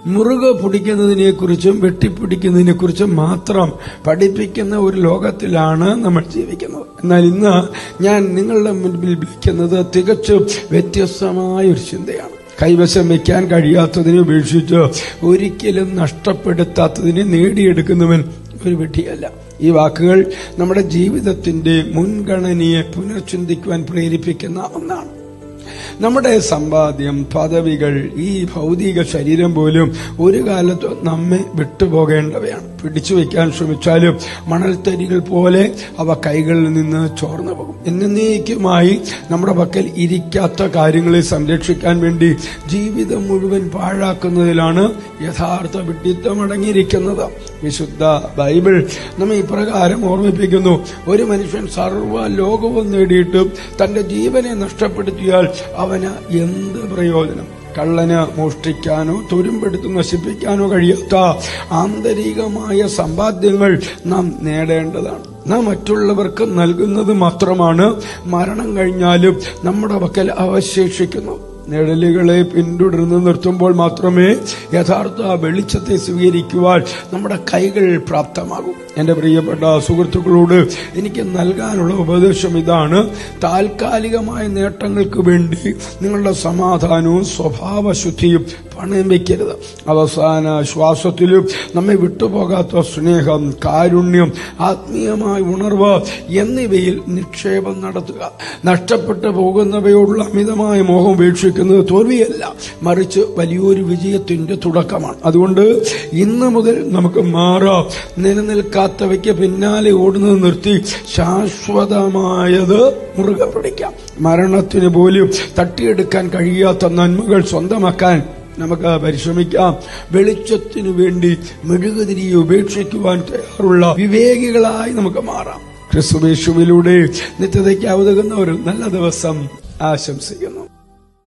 മുറുകെ പിടിക്കുന്നതിനെക്കുറിച്ചും വെട്ടിപ്പിടിക്കുന്നതിനെക്കുറിച്ചും മാത്രം പഠിപ്പിക്കുന്ന ഒരു ലോകത്തിലാണ് നമ്മൾ ജീവിക്കുന്നത്. എന്നാൽ ഇന്ന് ഞാൻ നിങ്ങളുടെ മുൻപിൽ വിളിക്കുന്നത് തികച്ചും വ്യത്യസ്തമായ ഒരു ചിന്തയാണ്. കൈവശം വയ്ക്കാൻ കഴിയാത്തതിനെ ഉപേക്ഷിച്ച് ഒരിക്കലും നഷ്ടപ്പെടുത്താത്തതിനെ നേടിയെടുക്കുന്നവൻ ഒരു വിഡ്ഢിയല്ല. ഈ വാക്കുകൾ നമ്മുടെ ജീവിതത്തിന്റെ മുൻഗണനയെ പുനർചിന്തിക്കുവാൻ പ്രേരിപ്പിക്കുന്ന ഒന്നാണ്. നമ്മുടെ സമ്പാദ്യം, പദവികൾ, ഈ ഭൗതിക ശരീരം പോലും ഒരു കാലത്ത് നമ്മെ വിട്ടുപോകേണ്ടവയാണ്. പിടിച്ചു വയ്ക്കാൻ ശ്രമിച്ചാലും മണൽത്തരികൾ പോലെ അവ കൈകളിൽ നിന്ന് ചോർന്നു പോകും. എന്നേക്കുമായി നമ്മുടെ പക്കൽ ഇരിക്കാത്ത കാര്യങ്ങളെ സംരക്ഷിക്കാൻ വേണ്ടി ജീവിതം മുഴുവൻ പാഴാക്കുന്നതിലാണ് യഥാർത്ഥ വിഡ്ഢിത്തം അടങ്ങിയിരിക്കുന്നത്. വിശുദ്ധ ബൈബിൾ നമ്മെ ഇപ്രകാരം ഓർമ്മിപ്പിക്കുന്നു: ഒരു മനുഷ്യൻ സർവ്വ ലോകവും നേടിയിട്ടും തന്റെ ജീവനെ നഷ്ടപ്പെടുത്തിയാൽ അവന് എന്ത് പ്രയോജനം? കള്ളന് മോഷ്ടിക്കാനോ തുരുമ്പെടുത്ത് നശിപ്പിക്കാനോ കഴിയാത്ത ആന്തരികമായ സമ്പാദ്യങ്ങൾ നാം നേടേണ്ടതാണ്. നാം മറ്റുള്ളവർക്ക് നൽകുന്നത് മാത്രമാണ് മരണം കഴിഞ്ഞാലും നമ്മുടെ പക്കൽ അവശേഷിക്കുന്നത്. നിഴലുകളെ പിന്തുടർന്ന് നിർത്തുമ്പോൾ മാത്രമേ യഥാർത്ഥ വെളിച്ചത്തെ സ്വീകരിക്കുവാൻ നമ്മുടെ കൈകൾ പ്രാപ്തമാകും. എന്റെ പ്രിയപ്പെട്ട സുഹൃത്തുക്കളോട് എനിക്ക് നൽകാനുള്ള ഉപദേശം ഇതാണ്: താൽക്കാലികമായ നേട്ടങ്ങൾക്ക് വേണ്ടി നിങ്ങളുടെ സമാധാനവും സ്വഭാവശുദ്ധിയും പണയം വയ്ക്കരുത്. അവസാന ശ്വാസത്തിലും നമ്മെ വിട്ടുപോകാത്ത സ്നേഹം, കാരുണ്യം, ആത്മീയമായ ഉണർവ് എന്നിവയിൽ നിക്ഷേപം നടത്തുക. നഷ്ടപ്പെട്ടു പോകുന്നവയോടുള്ള അമിതമായ മോഹം ഉപേക്ഷിക്കുന്നത് തോൽവിയല്ല, മറിച്ച് വലിയൊരു വിജയത്തിന്റെ തുടക്കമാണ്. അതുകൊണ്ട് ഇന്ന് മുതൽ നമുക്ക് മാറാം. നിലനിൽക്കാത്തവയ്ക്ക് പിന്നാലെ ഓടുന്നത് നിർത്തി ശാശ്വതമായത് മുറുകെ പിടിക്കാം. മരണത്തിന് പോലും തട്ടിയെടുക്കാൻ കഴിയാത്ത നന്മകൾ സ്വന്തമാക്കാൻ നമുക്ക് പരിശ്രമിക്കാം. വെളിച്ചത്തിനു വേണ്ടി മെഴുകുതിരിയെ ഉപേക്ഷിക്കുവാൻ തയ്യാറുള്ള വിവേകികളായി നമുക്ക് മാറാം. ക്രിസ്തുയേശുവിലൂടെ നിത്യതയ്ക്ക് ഉതകുന്ന ഒരു നല്ല ദിവസം ആശംസിക്കുന്നു.